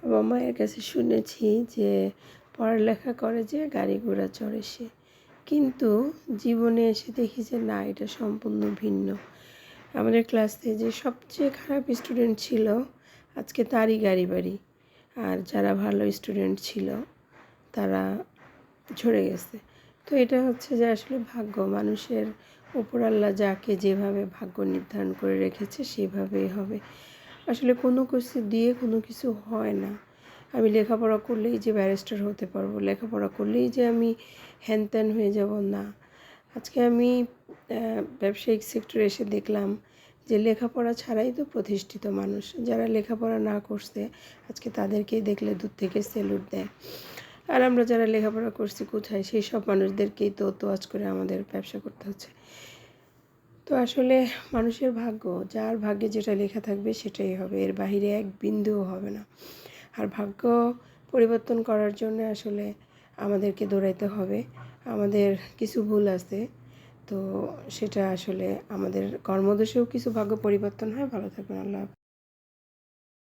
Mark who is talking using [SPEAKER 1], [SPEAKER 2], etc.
[SPEAKER 1] বাবা মায়ের কাছে শুনেছি যে পড়ালেখা করে যে গাড়ি ঘোড়া চড়ে সে, কিন্তু জীবনে এসে দেখি যে না, এটা সম্পূর্ণ ভিন্ন। আমাদের ক্লাসে যে সবচেয়ে খারাপ স্টুডেন্ট ছিল আজকে তারই গাড়ি বাড়ি, আর যারা ভালো স্টুডেন্ট ছিল তারা ঝরে গেছে। তো এটা হচ্ছে যে আসলে ভাগ্য, মানুষের উপর আল্লাহ যাকে যেভাবে ভাগ্য নির্ধারণ করে রেখেছে সেভাবেই হবে। আসলে কোনো কিছু দিয়ে কোনো কিছু হয় না। আমি লেখাপড়া করলেই যে ব্যারিস্টার হতে পারবো, লেখাপড়া করলেই যে আমি হ্যান ত্যান হয়ে যাব, না। আজকে আমি ব্যবসায়িক সেক্টরে এসে দেখলাম যে লেখাপড়া ছাড়াই তো প্রতিষ্ঠিত মানুষ। যারা লেখাপড়া না করছে আজকে তাদেরকেই দেখলে দূর থেকে স্যালুট দেয়। আর আমরা যারা লেখাপড়া করছি কোথায়, সেই সব মানুষদেরকেই তো তোয়াজ করে আমাদের ব্যবসা করতে হচ্ছে। তো আসলে মানুষের ভাগ্য, যার ভাগ্যে যেটা লেখা থাকবে সেটাই হবে, এর বাহিরে এক বিন্দুও হবে না। আর ভাগ্য পরিবর্তন করার জন্য আসলে আমাদেরকে দৌড়াইতে হবে। আমাদের কিছু ভুল আছে, তো সেটা আসলে আমাদের কর্মদোষেও কিছু ভাগ্য পরিবর্তন হয়। ভালো থাকবেন, আল্লাহ হাফেজ।